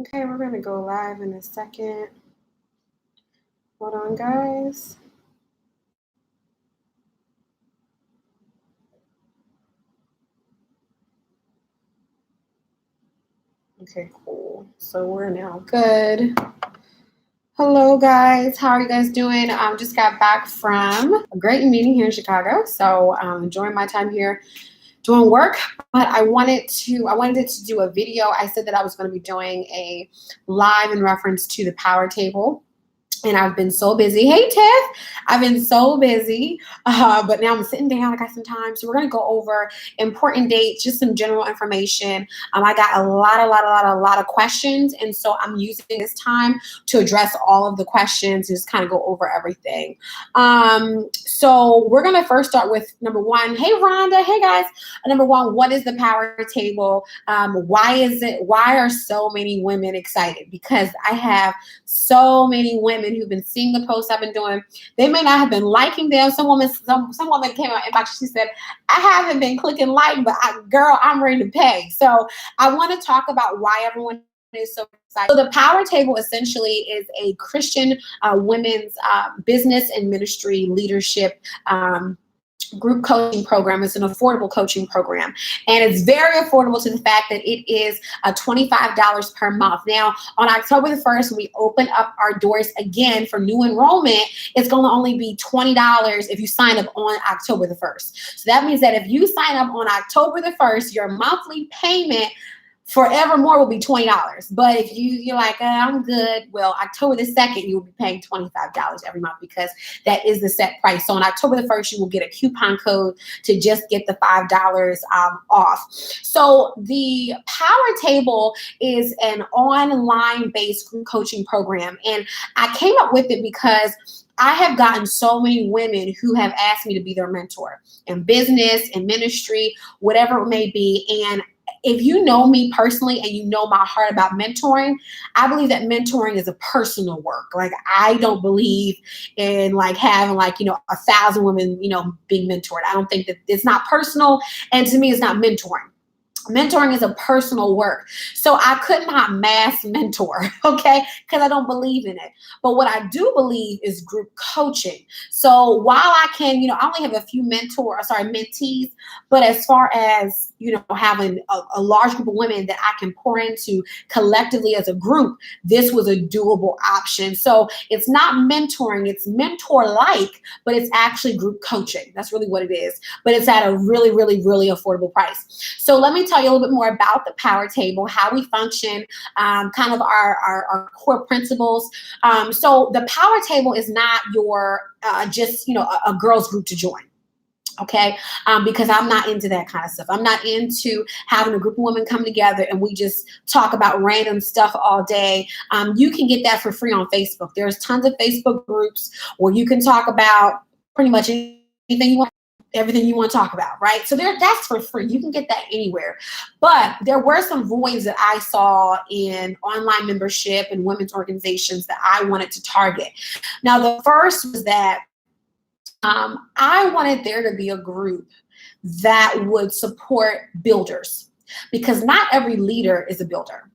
Okay, we're going to go live in a second. Hold on, guys. Okay, cool. So we're now good. Hello, guys. How are you guys doing? Just got back from a great meeting here in Chicago. So enjoying my time here doing work, but I wanted to do a video. I said that I was going to be doing a live in reference to the power table. And I've been so busy. Hey, Tiff. I've been so busy, but now I'm sitting down. I got some time. So we're going to go over important dates, just some general information. I got a lot of questions. And so I'm using this time to address all of the questions and just kind of go over everything. So we're going to first start with number one. Hey, Rhonda. Hey, guys. Number one, what is the power table? Why are so many women excited? Because I have so many women who've been seeing the posts I've been doing. They may not have been liking them. Some woman came out inbox. She said, I haven't been clicking like, but girl, I'm ready to pay. So I want to talk about why everyone is so excited. So the power table essentially is a Christian women's business and ministry leadership group coaching program. It's an affordable coaching program, and it's very affordable to the fact that it is $25 per month. Now, on October the 1st, when we open up our doors again for new enrollment, it's going to only be $20 if you sign up on October the 1st. So that means that if you sign up on October the 1st, your monthly payment forevermore will be $20. But if you're like, I'm good, well, October the 2nd, you will be paying $25 every month because that is the set price. So on October the 1st, you will get a coupon code to just get the $5 off. So the Power Table is an online-based group coaching program. And I came up with it because I have gotten so many women who have asked me to be their mentor in business, in ministry, whatever it may be. And if you know me personally and you know my heart about mentoring, I believe that mentoring is a personal work. Like, I don't believe in like having 1,000 women, being mentored. I don't think that it's not personal. And to me, it's not mentoring. Mentoring is a personal work. So I could not mass mentor, okay? Because I don't believe in it. But what I do believe is group coaching. So while I can, I only have a few mentees, but as far as, having a large group of women that I can pour into collectively as a group, this was a doable option. So it's not mentoring, it's mentor-like, but it's actually group coaching. That's really what it is. But it's at a really, really, really affordable price. So let me tell you a little bit more about the Power Table, how we function, kind of our core principles. So the Power Table is not your just a girls group to join. Okay, because I'm not into that kind of stuff. I'm not into having a group of women come together and we just talk about random stuff all day. You can get that for free on Facebook. There's tons of Facebook groups where you can talk about pretty much anything you want. Everything you want to talk about, right? So that's for free. You can get that anywhere. But there were some voids that I saw in online membership and women's organizations that I wanted to target. Now, the first was that I wanted there to be a group that would support builders, because not every leader is a builder.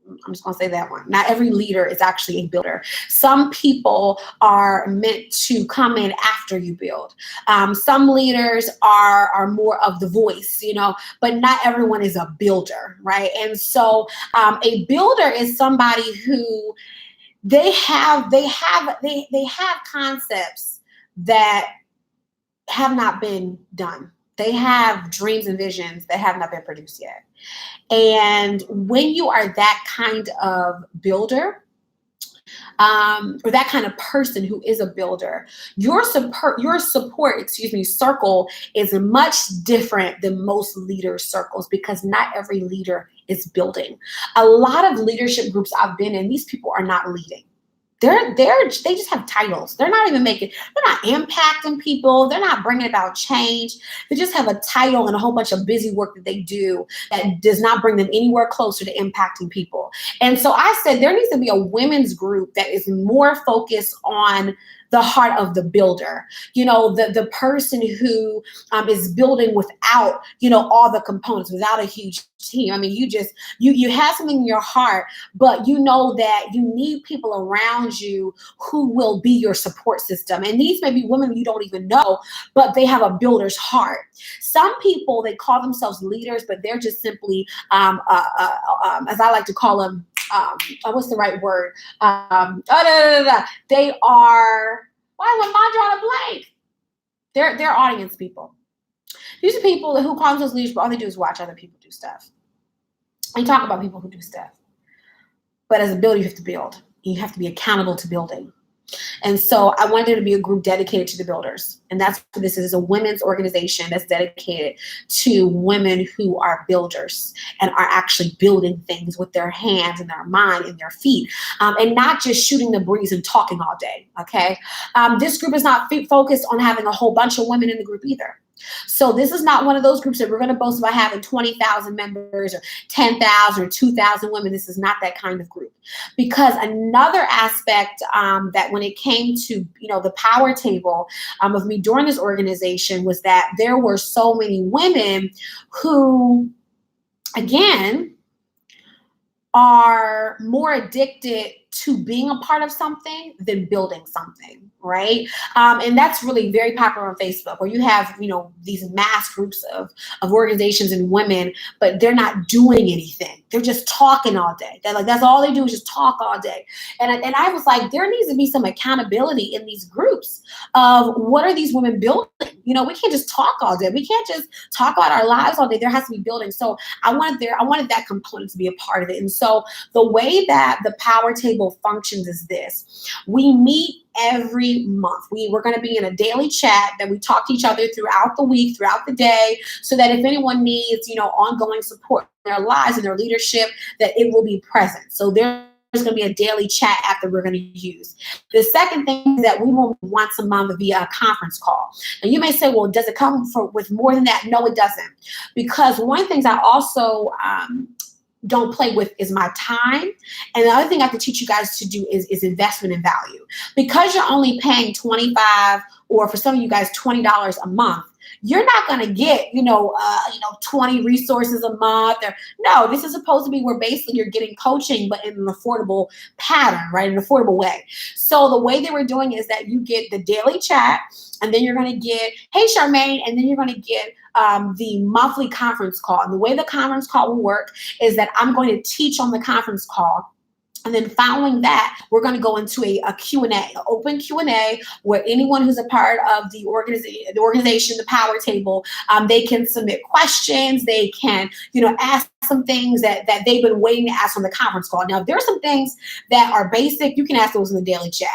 I'm just going to say that one. Not every leader is actually a builder. Some people are meant to come in after you build. Some leaders are more of the voice, but not everyone is a builder, right? And so a builder is somebody who they have concepts that have not been done. They have dreams and visions that have not been produced yet. And when you are that kind of builder, or that kind of person who is a builder, your support circle is much different than most leader circles, because not every leader is building. A lot of leadership groups I've been in, these people are not leading. They just have titles. They're not impacting people. They're not bringing about change. They just have a title and a whole bunch of busy work that they do that does not bring them anywhere closer to impacting people. And so I said there needs to be a women's group that is more focused on the heart of the builder, the person who is building without, all the components, without a huge team. I mean, you have something in your heart, but you know that you need people around you who will be your support system. And these may be women you don't even know, but they have a builder's heart. Some people, they call themselves leaders, but they're just simply, as I like to call them, what's the right word? They are, why am I drawing a blank? They're audience people. These are people who call themselves leaders, but all they do is watch other people do stuff. And talk about people who do stuff. But as a builder, you have to build. You have to be accountable to building. And so I wanted there to be a group dedicated to the builders. And that's what this is, a women's organization that's dedicated to women who are builders and are actually building things with their hands and their mind and their feet, and not just shooting the breeze and talking all day, okay? This group is not focused on having a whole bunch of women in the group either. So this is not one of those groups that we're going to boast about having 20,000 members or 10,000 or 2,000 women. This is not that kind of group. Because another aspect that when it came to, the power table of me during this organization was that there were so many women who, again, are more addicted to being a part of something than building something, right? And that's really very popular on Facebook, where you have, these mass groups of organizations and women, but they're not doing anything. They're just talking all day. They're like, that's all they do is just talk all day. And I was like, there needs to be some accountability in these groups of what are these women building? We can't just talk all day. We can't just talk about our lives all day. There has to be building. So I wanted that component to be a part of it. And so the way that the power table functions is this. We meet every month. We're going to be in a daily chat that we talk to each other throughout the week, throughout the day, so that if anyone needs, ongoing support in their lives and their leadership, that it will be present. So there's going to be a daily chat after we're going to use. The second thing is that we will once a month via a conference call. And you may say, well, does it come with more than that? No, it doesn't. Because one of the things I also don't play with is my time. And the other thing I have to teach you guys to do is investment in value. Because you're only paying $25 or for some of you guys $20 a month, you're not going to get, 20 resources a month. No, this is supposed to be where basically you're getting coaching, but in an affordable pattern, right? An affordable way. So the way they were doing is that you get the daily chat, and then you're going to get, hey, Charmaine, and then you're going to get the monthly conference call. And the way the conference call will work is that I'm going to teach on the conference call. And then following that, we're going to go into a Q&A, an open Q&A, where anyone who's a part of the organization, the power table, they can submit questions. They can, ask some things that they've been waiting to ask on the conference call. Now, there are some things that are basic. You can ask those in the daily chat,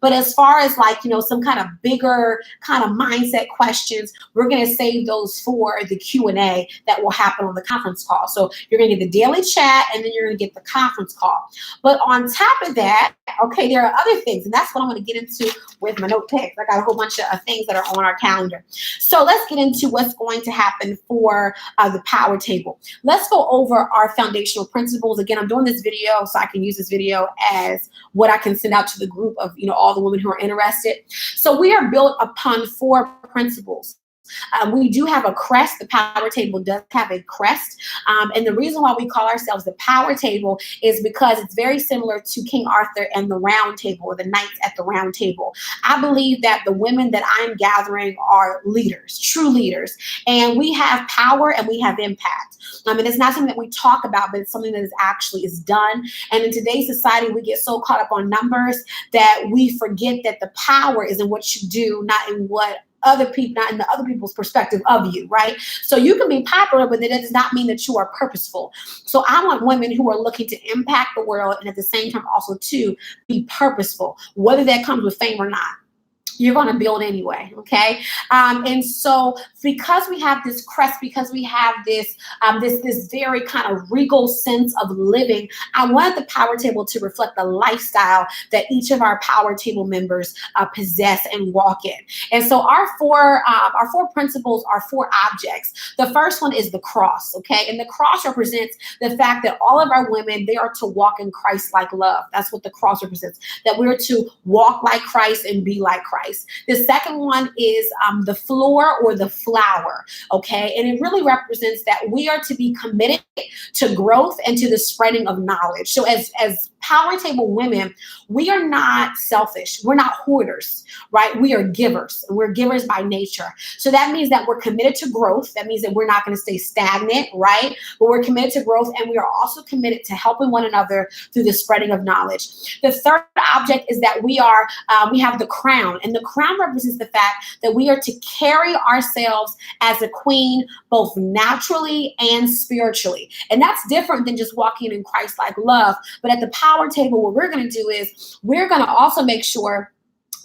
But as far as some kind of bigger kind of mindset questions, we're going to save those for the Q&A that will happen on the conference call. So you're going to get the daily chat, and then you're going to get the conference call. But on top of that, okay, there are other things, and that's what I'm going to get into with my notepad. I got a whole bunch of things that are on our calendar. So let's get into what's going to happen for the power table. Let's go over our foundational principles. Again, I'm doing this video so I can use this video as what I can send out to the group of, all the women who are interested. So we are built upon 4 principles. We do have a crest. The power table does have a crest. And the reason why we call ourselves the power table is because it's very similar to King Arthur and the round table, or the knights at the round table. I believe that the women that I'm gathering are leaders, true leaders. And we have power and we have impact. And it's not something that we talk about, but it's something that is done. And in today's society, we get so caught up on numbers that we forget that the power is in what you do, not in what other people, not in the other people's perspective of you, right? So you can be popular, but that does not mean that you are purposeful. So I want women who are looking to impact the world and at the same time also to be purposeful, whether that comes with fame or not. you're going to build anyway. Okay. And so because we have this crest, because we have this very kind of regal sense of living, I wanted the power table to reflect the lifestyle that each of our power table members possess and walk in. And so our four principles are four objects. The first one is the cross. Okay. And the cross represents the fact that all of our women, they are to walk in Christ-like love. That's what the cross represents, that we're to walk like Christ and be like Christ. The second one is the floor or the flower. Okay. And it really represents that we are to be committed to growth and to the spreading of knowledge. So as power table women, we are not selfish. We're not hoarders, right? We are givers. We're givers by nature. So that means that we're committed to growth. That means that we're not going to stay stagnant, right? But we're committed to growth, and we are also committed to helping one another through the spreading of knowledge. The third object is that we have the crown, and the crown represents the fact that we are to carry ourselves as a queen, both naturally and spiritually. And that's different than just walking in Christ-like love. But at the power table, what we're going to do is we're going to also make sure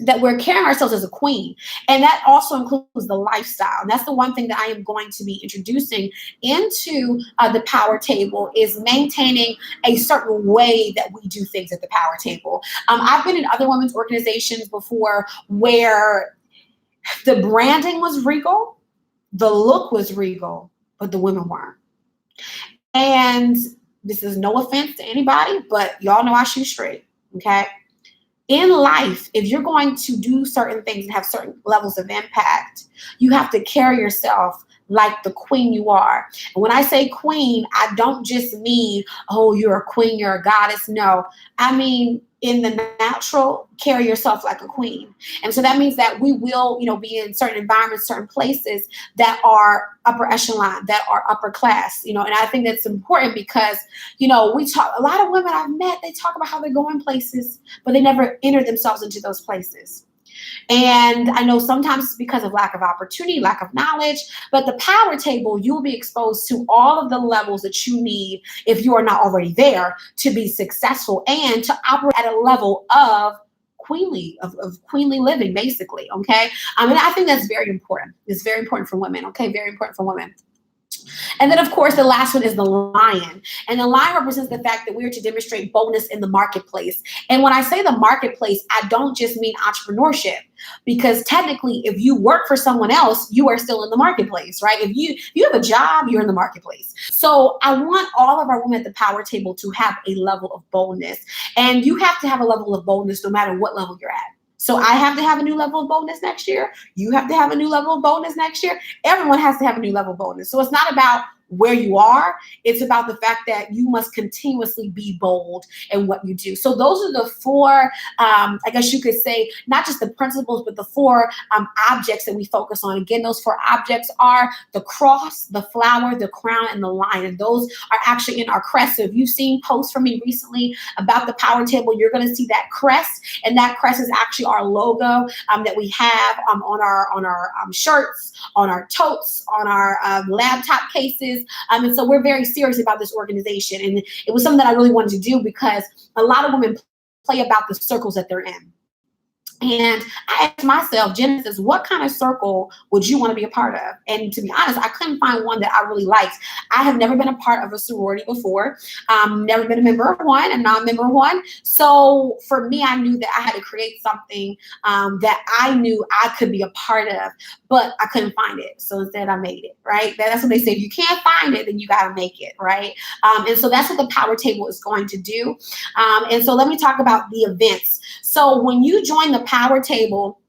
that we're carrying ourselves as a queen. And that also includes the lifestyle. And that's the one thing that I am going to be introducing into the power table, is maintaining a certain way that we do things at the power table. I've been in other women's organizations before where the branding was regal, the look was regal, but the women weren't. And this is no offense to anybody, but y'all know I shoot straight, okay? In life, if you're going to do certain things and have certain levels of impact, you have to carry yourself like the queen you are. And when I say queen, I don't just mean, oh, you're a queen, you're a goddess. No, I mean, in the natural, carry yourself like a queen. And so that means that we will, be in certain environments, certain places that are upper echelon, that are upper class, and I think that's important because, we talk, a lot of women I've met, they talk about how they're going places, but they never enter themselves into those places. And I know sometimes it's because of lack of opportunity, lack of knowledge, but the power table, you'll be exposed to all of the levels that you need, if you are not already there, to be successful and to operate at a level of queenly living, basically. Okay. And I think that's very important. It's very important for women. Okay. Very important for women. And then, of course, the last one is the lion. And the lion represents the fact that we are to demonstrate boldness in the marketplace. And when I say the marketplace, I don't just mean entrepreneurship, because technically, if you work for someone else, you are still in the marketplace, right? If you have a job, you're in the marketplace. So I want all of our women at the power table to have a level of boldness. And you have to have a level of boldness no matter what level you're at. So I have to have a new level of boldness next year. You have to have a new level of boldness next year. Everyone has to have a new level of boldness. So it's not about where you are. It's about the fact that you must continuously be bold in what you do. So those are the four, I guess you could say, not just the principles, but the four objects that we focus on. Again, those four objects are the cross, the flower, the crown, and the lion. And those are actually in our crest. So if you've seen posts from me recently about the power table, you're going to see that crest. And that crest is actually our logo that we have on our shirts, on our totes, on our laptop cases. And so we're very serious about this organization. And it was something that I really wanted to do because a lot of women play about the circles that they're in. And I asked myself, Genesis, what kind of circle would you want to be a part of? And to be honest, I couldn't find one that I really liked. I have never been a part of a sorority before. Never been a member of one, a non-member of one. So for me, I knew that I had to create something that I knew I could be a part of, but I couldn't find it. So instead I made it, right? That's what they say. If you can't find it, then you got to make it, right? And so that's what the power table is going to do. And so let me talk about the events. So when you join the power table,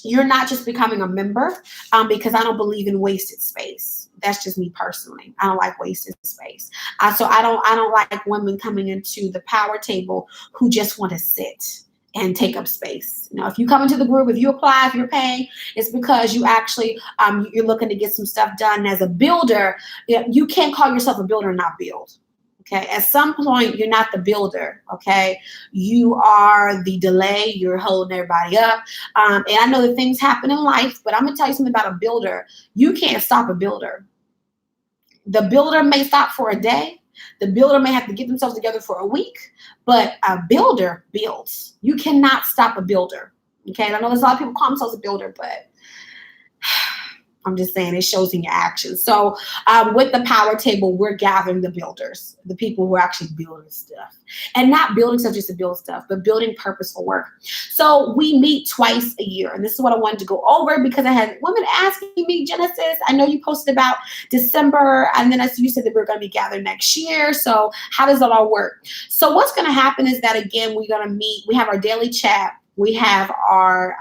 you're not just becoming a member because I don't believe in wasted space. That's just me personally. I don't like wasted space. So I don't like women coming into the power table who just want to sit and take up space. If you come into the group, if you apply, if you're paying, it's because you actually, you're looking to get some stuff done. As a builder, you can't call yourself a builder and not build. Okay. At some point, you're not the builder. Okay. You are the delay. You're holding everybody up. And I know that things happen in life, but I'm going to tell you something about a builder. You can't stop a builder. The builder may stop for a day. The builder may have to get themselves together for a week, but a builder builds. You cannot stop a builder. Okay, and I know there's a lot of people call themselves a builder, but I'm just saying it shows in your actions. So with the power table, we're gathering the builders, the people who are actually building stuff. And not building stuff just to build stuff, but building purposeful work. So we meet twice a year. And this is what I wanted to go over because I had women asking me, Genesis, I know you posted about December. And then you said that we're going to be gathered next year. So how does that all work? So what's going to happen is that, again, we're going to meet. We have our daily chat. We have our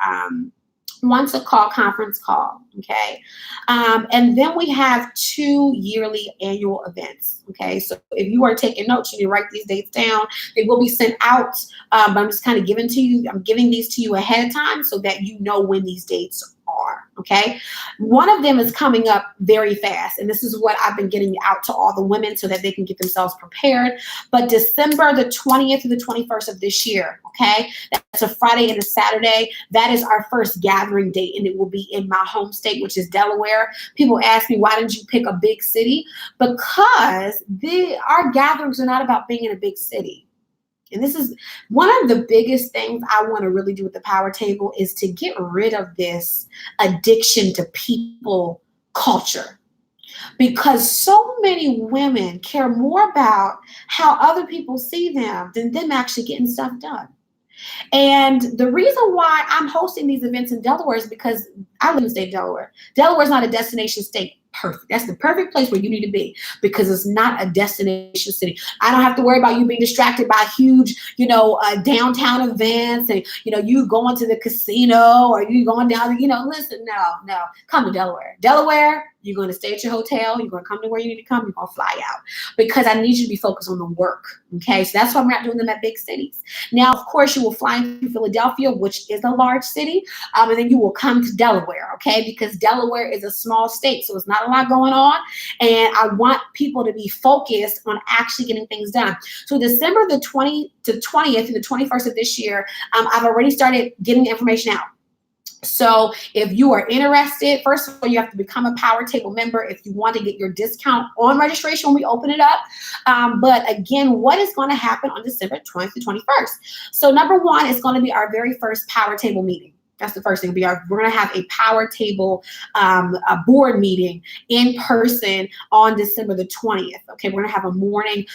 once a call conference call, okay? And then we have 2 yearly annual events, okay? So if you are taking notes, you need to write these dates down. They will be sent out, but I'm just kind of giving these to you ahead of time so that you know when these dates are, okay? One of them is coming up very fast, and this is what I've been getting out to all the women so that they can get themselves prepared. But December the 20th through the 21st of this year, okay? That's a Friday and a Saturday. That is our first gathering date, and it will be in my home state, which is Delaware. People ask me, why didn't you pick a big city? Because our gatherings are not about being in a big city. And this is one of the biggest things I want to really do with the power table is to get rid of this addiction to people culture. Because so many women care more about how other people see them than them actually getting stuff done. And the reason why I'm hosting these events in Delaware is because I live in the state of Delaware. Delaware is not a destination state. Perfect. That's the perfect place where you need to be because it's not a destination city. I don't have to worry about you being distracted by huge, downtown events and, you going to the casino or you going down, listen, no, come to Delaware. Delaware, you're going to stay at your hotel. You're going to come to where you need to come. You're going to fly out because I need you to be focused on the work. Okay. So that's why we're not doing them at big cities. Now, of course, you will fly into Philadelphia, which is a large city. And then you will come to Delaware. Okay. Because Delaware is a small state. So it's not a lot going on. And I want people to be focused on actually getting things done. So December the 20th to 20th to the 21st of this year, I've already started getting the information out. So if you are interested, first of all, you have to become a Power Table member if you want to get your discount on registration when we open it up. But again, what is going to happen on December 20th to 21st? So number one is going to be our very first Power Table meeting. That's the first thing. We're going to have a Power Table a board meeting in person on December the 20th. Okay, we're going to have a morning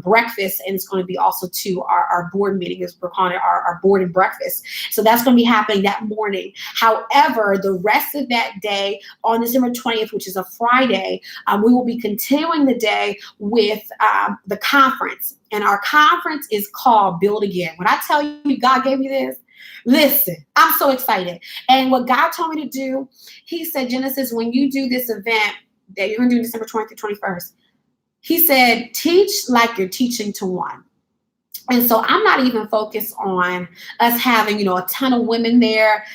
breakfast, and it's going to be also to our board meeting, as we're calling it, our board and breakfast. So that's going to be happening that morning. However, the rest of that day on December 20th, which is a Friday, we will be continuing the day with the conference. And our conference is called Build Again. When I tell you God gave me this, listen, I'm so excited. And what God told me to do, he said, Genesis, when you do this event that you're going to do December 20th to 21st, he said, teach like you're teaching to one. And so I'm not even focused on us having, a ton of women there.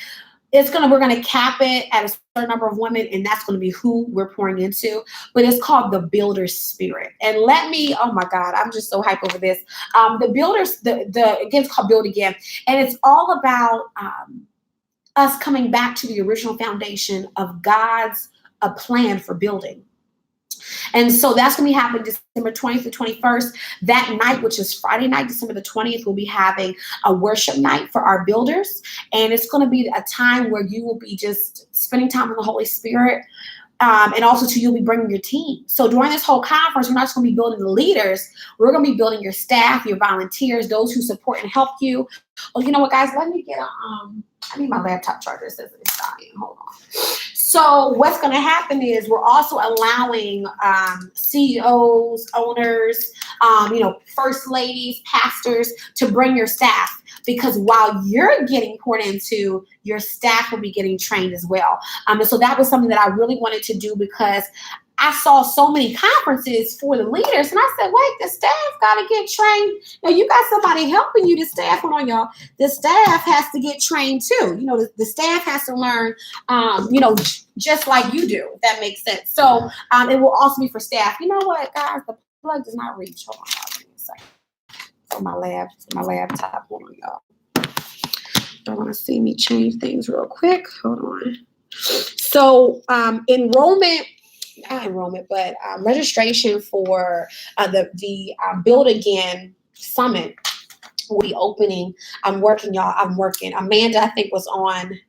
We're going to cap it at a certain number of women, and that's going to be who we're pouring into. But it's called the Builder Spirit. And oh my God, I'm just so hyped over this. The Builders, again, it's called Build Again. And it's all about us coming back to the original foundation of God's plan for building. And so that's going to be happening December 20th to 21st. That night, which is Friday night, December the 20th, we'll be having a worship night for our builders. And it's going to be a time where you will be just spending time with the Holy Spirit. And also you'll be bringing your team. So during this whole conference, we're not just going to be building the leaders. We're going to be building your staff, your volunteers, those who support and help you. Well, you know what, guys? Let me get I need my laptop charger. It says it's dying. Hold on. So what's going to happen is we're also allowing CEOs, owners, first ladies, pastors to bring your staff, because while you're getting poured into, your staff will be getting trained as well. And so that was something that I really wanted to do because I saw so many conferences for the leaders, and I said, wait, the staff got to get trained. Now, you got somebody helping you. The staff, hold on, y'all. The staff has to get trained too. The staff has to learn, just like you do, if that makes sense. So it will also be for staff. You know what, guys? The plug does not reach. Hold on, y'all. Give me a second. So my laptop. Hold on, y'all. Don't want to see me change things real quick. Hold on. So registration for the Build Again Summit will be opening. I'm working, y'all. I'm working. Amanda, I think, was on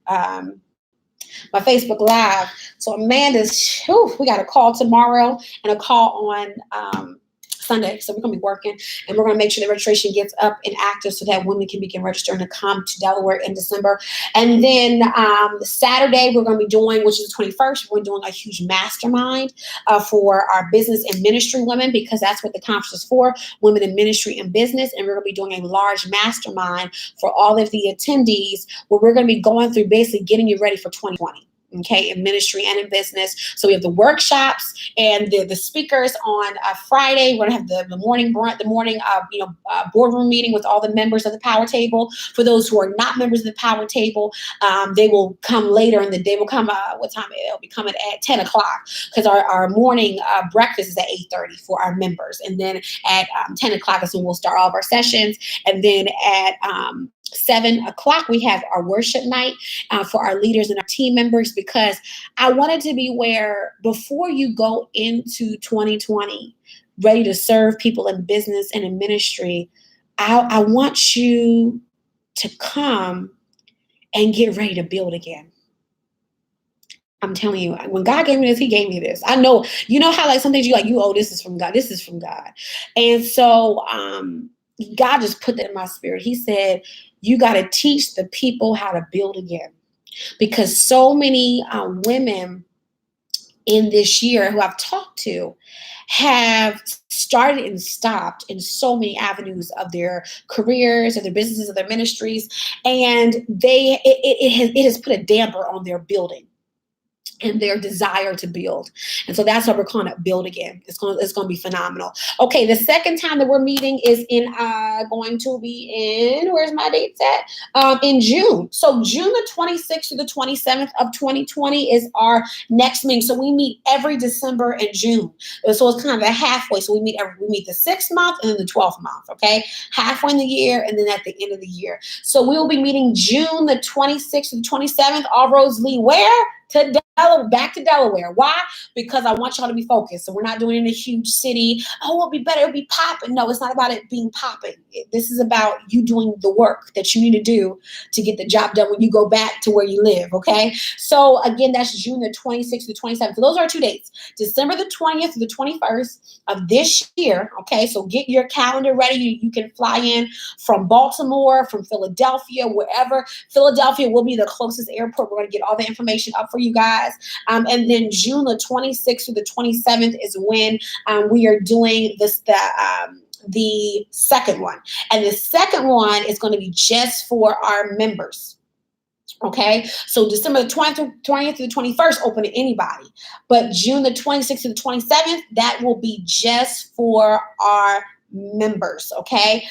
my Facebook Live. So Amanda's, we got a call tomorrow and a call on Sunday. So we're going to be working, and we're going to make sure the registration gets up and active so that women can begin registering to come to Delaware in December. And then Saturday, we're going to be doing, which is the 21st, we're doing a huge mastermind for our business and ministry women, because that's what the conference is for, women in ministry and business. And we're going to be doing a large mastermind for all of the attendees, where we're going to be going through basically getting you ready for 2020. Okay, in ministry and in business. So we have the workshops and the speakers on Friday. We're gonna have the morning boardroom meeting with all the members of the Power Table. For those who are not members of the Power Table, they will come later in the day. Will come what time? It'll be coming at 10 o'clock, because our morning breakfast is at 8:30 for our members, and then at 10 o'clock is when we'll start all of our sessions, and then at 7 o'clock we have our worship night for our leaders and our team members, because I wanted to be where before you go into 2020 ready to serve people in business and in ministry, I want you to come and get ready to build again. I'm telling you, when God gave me this, he gave me this. I know, you know how like some things this is from God. This is from God. And so God just put that in my spirit. He said, you got to teach the people how to build again. Because so many women in this year who I've talked to have started and stopped in so many avenues of their careers, of their businesses, of their ministries. And it has put a damper on their building and their desire to build. And so that's what we're calling it, build again. It's going to be phenomenal. Okay, the second time that we're meeting is going to be in, where's my dates at? In June. So June the 26th to the 27th of 2020 is our next meeting. So we meet every December and June. So it's kind of a halfway. So we meet the 6th month and then the 12th month, okay? Halfway in the year and then at the end of the year. So we will be meeting June the 26th to the 27th. All roads lead where? Back to Delaware. Why? Because I want y'all to be focused. So we're not doing it in a huge city. Oh, it'll be better. It'll be popping. No, it's not about it being popping. This is about you doing the work that you need to do to get the job done when you go back to where you live. Okay. So again, that's June the 26th to the 27th. So those are 2 dates, December the 20th to the 21st of this year. Okay. So get your calendar ready. You can fly in from Baltimore, from Philadelphia, wherever. Philadelphia will be the closest airport. We're going to get all the information up for you guys. And then June the 26th to the 27th is when we are doing the second one. And the second one is going to be just for our members. Okay, so December the 20th to the 21st, open to anybody. But June the 26th to the 27th, that will be just for our members. Okay,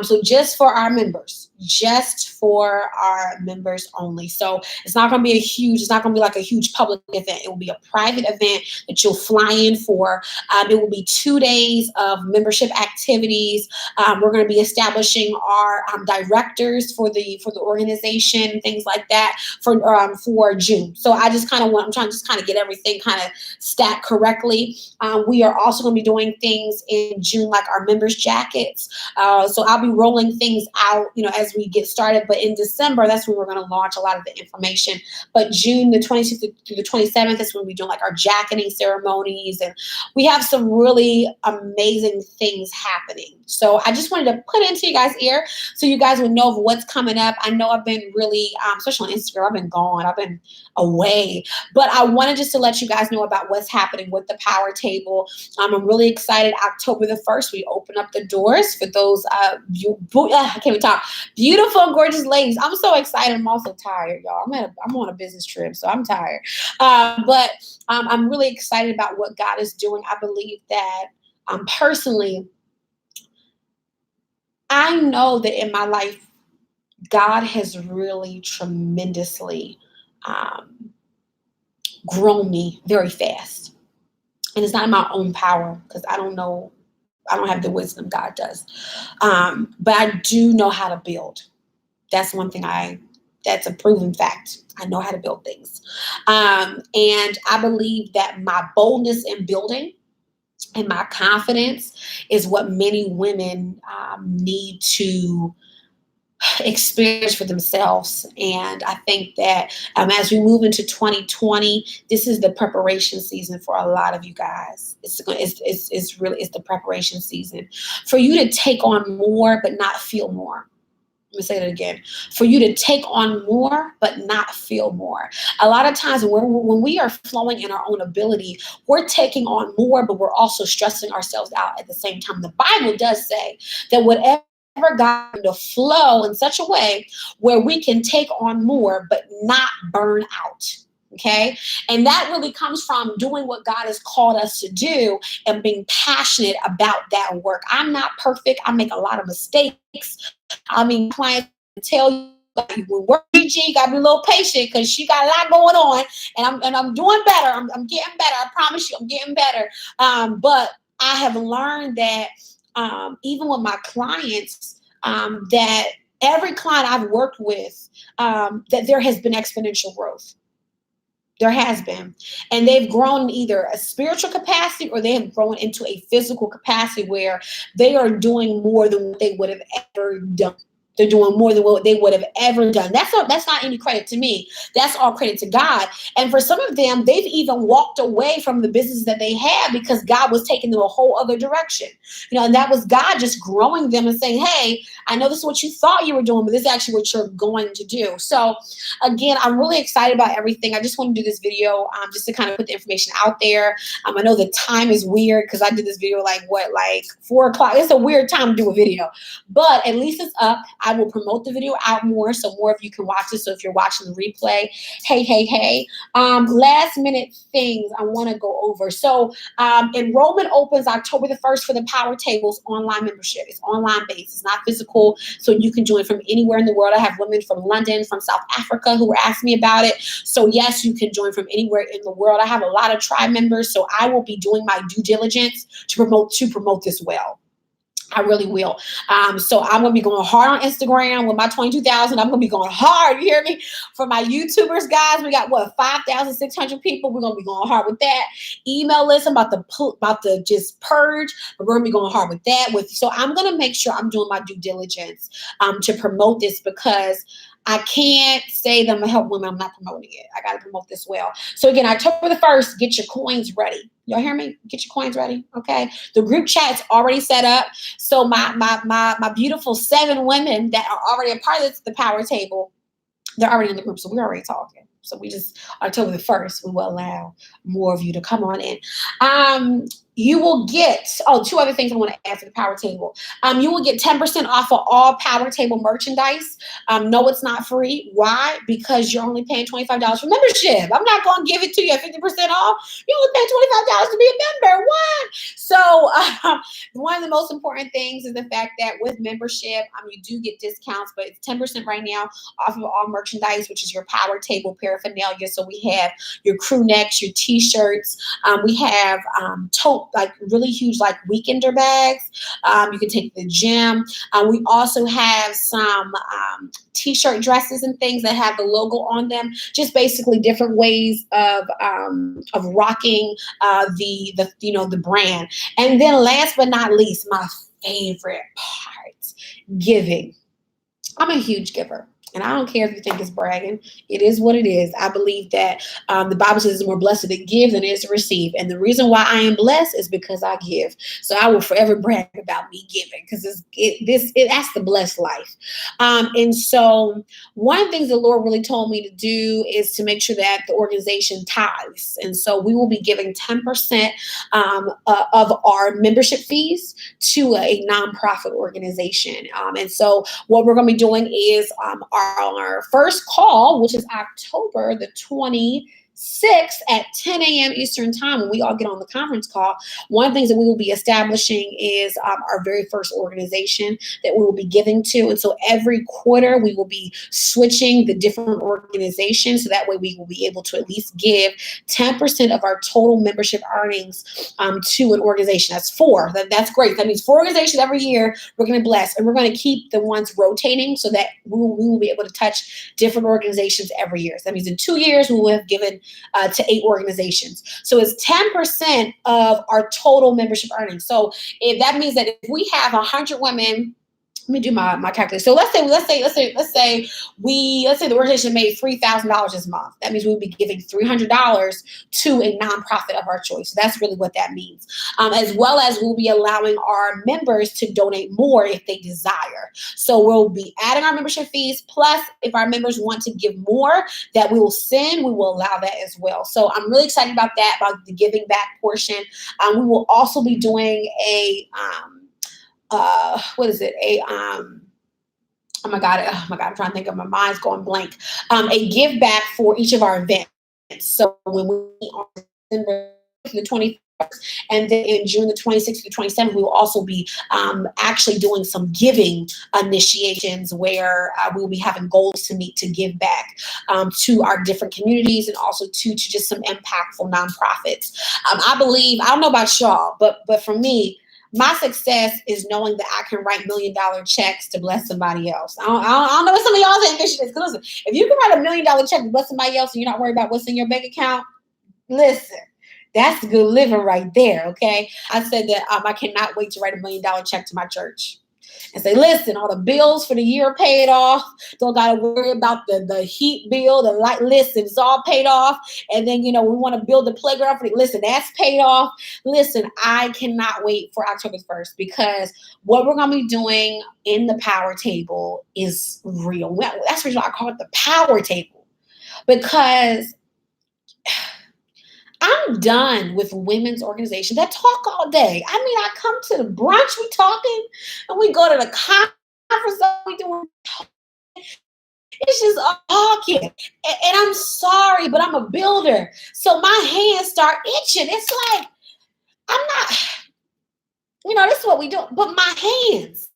so just for our members. Just for our members only. So it's not going to be it's not going to be like a huge public event. It will be a private event that you'll fly in for. It will be 2 days of membership activities. We're going to be establishing our directors for the organization, things like that for June. So I'm trying to just kind of get everything kind of stacked correctly. We are also going to be doing things in June, like our members jackets. So I'll be rolling things out, as we get started. But in December, that's when we're going to launch a lot of the information. But June the 26th to the 27th is when we're doing like our jacketing ceremonies, and we have some really amazing things happening. So I just wanted to put it into you guys' ear so you guys would know of what's coming up. I know I've been really, especially on Instagram, I've been gone. I've been away. But I wanted just to let you guys know about what's happening with the Power Table. I'm really excited. October the 1st, we open up the doors for those beautiful and gorgeous ladies. I'm so excited. I'm also tired, y'all. I'm on a business trip, so I'm tired. But I'm really excited about what God is doing. I believe that personally, I know that in my life, God has really tremendously grown me very fast. And it's not in my own power, because I don't have the wisdom God does. But I do know how to build. That's one thing that's a proven fact. I know how to build things. And I believe that my boldness in building and my confidence is what many women need to experience for themselves. And I think that as we move into 2020, this is the preparation season for a lot of you guys. It's the preparation season for you to take on more, but not feel more. Let me say that again. For you to take on more, but not feel more. A lot of times when we are flowing in our own ability, we're taking on more, but we're also stressing ourselves out at the same time. The Bible does say that whatever God to flow in such a way where we can take on more, but not burn out. Okay. And that really comes from doing what God has called us to do and being passionate about that work. I'm not perfect. I make a lot of mistakes. I mean, clients tell you when work PG, gotta be a little patient because she got a lot going on, and I'm doing better. I'm getting better. I promise you, I'm getting better. But I have learned that even with my clients, that every client I've worked with, that there has been exponential growth. There has been. And they've grown in either a spiritual capacity or they have grown into a physical capacity where they are doing more than what they would have ever done. They're doing more than what they would have ever done. That's not any credit to me. That's all credit to God. And for some of them, they've even walked away from the business that they had because God was taking them a whole other direction. And that was God just growing them and saying, hey, I know this is what you thought you were doing, but this is actually what you're going to do. So again, I'm really excited about everything. I just want to do this video just to kind of put the information out there. I know the time is weird because I did this video like 4 o'clock. It's a weird time to do a video, but at least it's up. I will promote the video out more so more of you can watch it. So if you're watching the replay, hey. Last minute things I want to go over. So enrollment opens October the 1st for the Power Tables online membership. It's online based. It's not physical. So you can join from anywhere in the world. I have women from London, from South Africa who were asking me about it. So yes, you can join from anywhere in the world. I have a lot of tribe members. So I will be doing my due diligence to promote this well. I really will. So I'm going to be going hard on Instagram with my 22,000. I'm going to be going hard. You hear me? For my YouTubers, guys, we got 5,600 people. We're going to be going hard with that. Email list. I'm about to just purge. But we're going to be going hard with that. So I'm going to make sure I'm doing my due diligence to promote this because I can't say that I'm going to help women. I'm not promoting it. I got to promote this well. So again, October the 1st, get your coins ready. Y'all hear me? Get your coins ready. Okay. The group chat's already set up. So my beautiful 7 women that are already a part of the Power Table, they're already in the group. So we're already talking. So we just, October the 1st, we will allow more of you to come on in. You will get, 2 other things I want to add for the Power Table. You will get 10% off of all Power Table merchandise. No, it's not free. Why? Because you're only paying $25 for membership. I'm not going to give it to you at 50% off. You only pay $25 to be a member. What? So one of the most important things is the fact that with membership, you do get discounts, but it's 10% right now off of all merchandise, which is your Power Table paraphernalia. So we have your crew necks, your t-shirts. We have really huge weekender bags. You can take to the gym. We also have some t-shirt dresses and things that have the logo on them. Just basically different ways of rocking the brand. And then last but not least, my favorite part, giving. I'm a huge giver. And I don't care if you think it's bragging. It is what it is. I believe that the Bible says it's more blessed to give than it is to receive. And the reason why I am blessed is because I give. So I will forever brag about me giving because that's the blessed life. And so one of the things the Lord really told me to do is to make sure that the organization tithes. And so we will be giving 10% of our membership fees to a nonprofit organization. And so what we're going to be doing is our first call, which is October the 26th at 10 a.m. Eastern time, when we all get on the conference call. One of the things that we will be establishing is our very first organization that we will be giving to. And so every quarter we will be switching the different organizations. So that way we will be able to at least give 10% of our total membership earnings to an organization. That's 4. That's great. That means 4 organizations every year we're going to bless. And we're going to keep the ones rotating so that we will be able to touch different organizations every year. So that means in 2 years we will have given to 8 organizations. So it's 10% of our total membership earnings. So if that means that if we have 100 women let me do my calculation. So let's say the organization made $3,000 this month. That means we would be giving $300 to a nonprofit of our choice. So that's really what that means. As well as we'll be allowing our members to donate more if they desire. So we'll be adding our membership fees. Plus, if our members want to give more that we will send, we will allow that as well. So I'm really excited about that, about the giving back portion. We will also be doing a what is it? Oh my God, I'm trying to think of, my mind's going blank. A give back for each of our events. So when we on December the 21st, and then in June the 26th to the 27th, we will also be actually doing some giving initiations where we will be having goals to meet to give back to our different communities and also to just some impactful nonprofits. I believe, I don't know about y'all, but for me, my success is knowing that I can write $1 million checks to bless somebody else. I don't know what some of y'all's ambition is. Because listen, if you can write $1 million check to bless somebody else and you're not worried about what's in your bank account, listen, that's good living right there, okay? I said that I cannot wait to write $1 million check to my church and say, listen, all the bills for the year paid off. Don't got to worry about the heat bill, the light. Listen, it's all paid off. And then, we want to build the playground for listen, that's paid off. Listen, I cannot wait for October 1st because what we're going to be doing in the power table is real. That's the reason why I call it the power table, because I'm done with women's organizations that talk all day. I mean, I come to the brunch, we talking, and we go to the conference, we doing. It's just talking. And I'm sorry, but I'm a builder. So my hands start itching. It's like, I'm not, this is what we do. But my hands.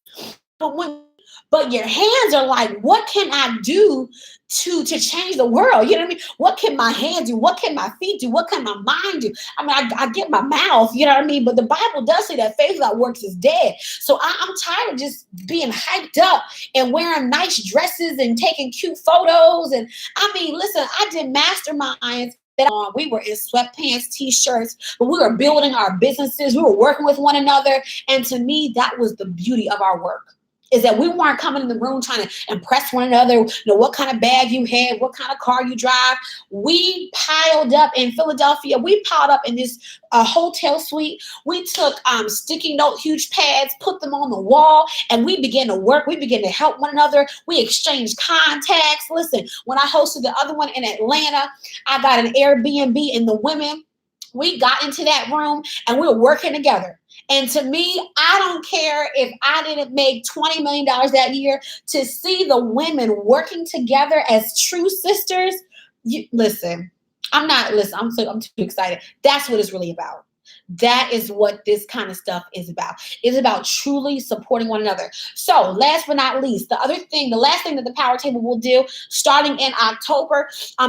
But your hands are like, what can I do to change the world? You know what I mean? What can my hands do? What can my feet do? What can my mind do? I mean, I get my mouth, you know what I mean? But the Bible does say that faith without works is dead. So I'm tired of just being hyped up and wearing nice dresses and taking cute photos. And I mean, listen, I did masterminds. We were in sweatpants, t-shirts, but we were building our businesses. We were working with one another. And to me, that was the beauty of our work. Is that we weren't coming in the room trying to impress one another, what kind of bag you had, what kind of car you drive. We piled up in Philadelphia. We piled up in this hotel suite. We took sticky note, huge pads, put them on the wall, and we began to work. We began to help one another. We exchanged contacts. Listen, when I hosted the other one in Atlanta, I got an Airbnb, and the women, we got into that room and we were working together. And to me, I don't care if I didn't make $20 million that year, to see the women working together as true sisters. Listen, I'm too excited. That's what it's really about. That is what this kind of stuff is about. It's about truly supporting one another. So last but not least, the last thing that the Power Table will do starting in October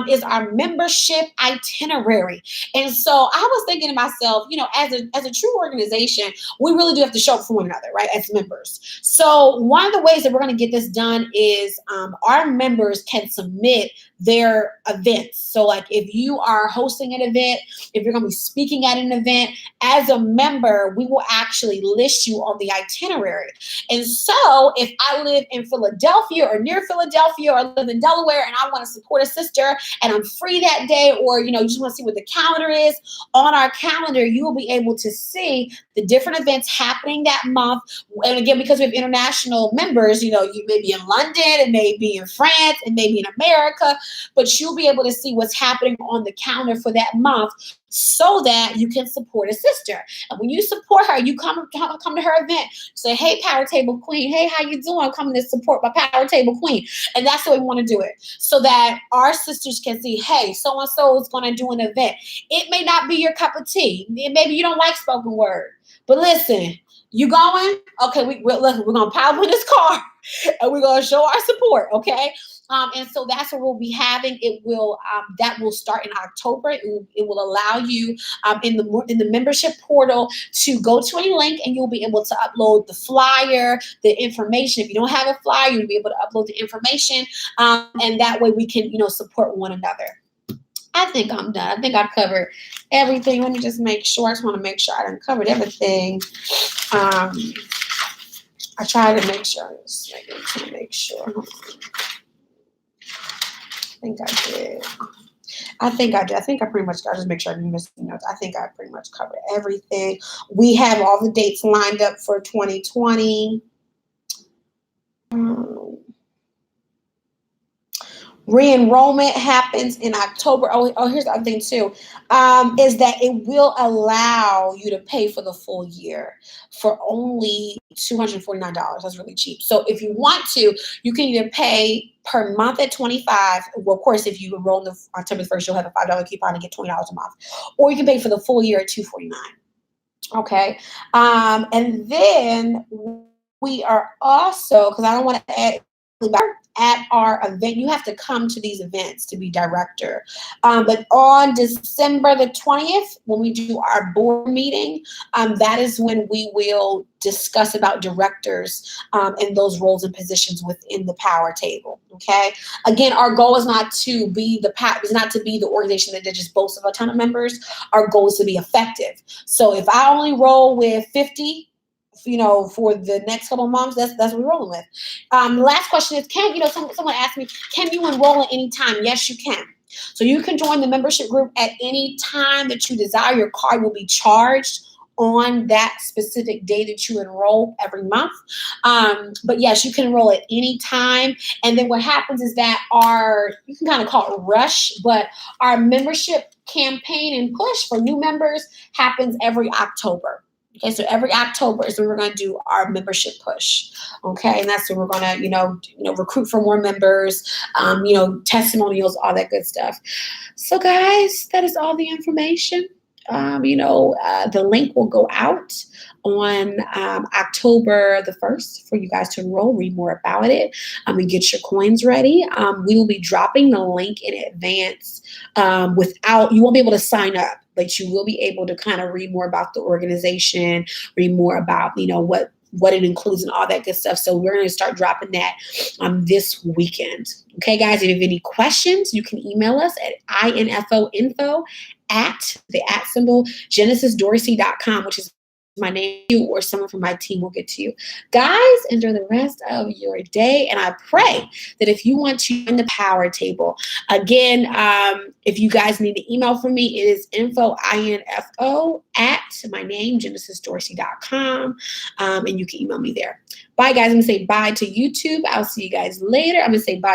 is our membership itinerary. And so I was thinking to myself, as a true organization, we really do have to show up for one another, right, as members. So one of the ways that we're going to get this done is our members can submit their events. So like if you are hosting an event, if you're going to be speaking at an event, as a member, we will actually list you on the itinerary. And so if I live in Philadelphia or near Philadelphia, or live in Delaware and I want to support a sister and I'm free that day, or, you just want to see what the calendar is, on our calendar, you will be able to see the different events happening that month. And again, because we have international members, you may be in London, it may be in France, it may be in America, but you'll be able to see what's happening on the calendar for that month, so that you can support a sister. And when you support her, you come to her event, say, hey, Power Table Queen, hey, how you doing? I'm coming to support my Power Table Queen. And that's the way we want to do it, so that our sisters can see, hey, so-and-so is going to do an event. It may not be your cup of tea. Maybe you don't like spoken word. But listen, you going? Okay, we're going to pile up in this car and we're going to show our support, okay? And so that's what we'll be having. That will start in October. It will allow you in the membership portal to go to a link, and you'll be able to upload the flyer, the information. If you don't have a flyer, you'll be able to upload the information, and that way we can, support one another. I think I'm done. I think I've covered everything. Let me just make sure. I just want to make sure I done covered everything. I try to make sure. Just to make sure. I think I did. I think I did. I think I pretty much, I just make sure I didn't miss any notes. I think I pretty much covered everything. We have all the dates lined up for 2020. Re-enrollment happens in October. Oh, here's the other thing too, is that it will allow you to pay for the full year for only $249. That's really cheap. So if you want to, you can either pay per month at $25. Well, of course, if you enroll on October 1st, you'll have a $5 coupon and get $20 a month. Or you can pay for the full year at $249. Okay. And then we are also, because I don't want to add at our event, you have to come to these events to be director. But on December the 20th, when we do our board meeting, that is when we will discuss about directors and those roles and positions within the power table. Okay. Again, our goal is not to be the organization that just boasts of a ton of members. Our goal is to be effective. So if I only roll with 50, for the next couple of months, that's what we're rolling with. Last question is, someone asked me, can you enroll at any time? Yes, you can. So you can join the membership group at any time that you desire. Your card will be charged on that specific day that you enroll every month. But yes, you can enroll at any time. And then what happens is that you can kind of call it rush, but our membership campaign and push for new members happens every October. Okay, so every October is when we're going to do our membership push. Okay, and that's when we're going to, recruit for more members, testimonials, all that good stuff. So, guys, that is all the information. The link will go out on October the 1st for you guys to enroll, read more about it, and get your coins ready. We will be dropping the link in advance you won't be able to sign up, but you will be able to kind of read more about the organization, read more about, what it includes and all that good stuff. So we're going to start dropping that this weekend. Okay, guys, if you have any questions, you can email us at infoinfo at genesisdorsey.com, which is my name, or someone from my team will get to you. Guys, enjoy the rest of your day. And I pray that if you want to join the power table, again, if you guys need an email from me, it is info at my name, genesisdorsey.com. And you can email me there. Bye, guys. I'm going to say bye to YouTube. I'll see you guys later. I'm going to say bye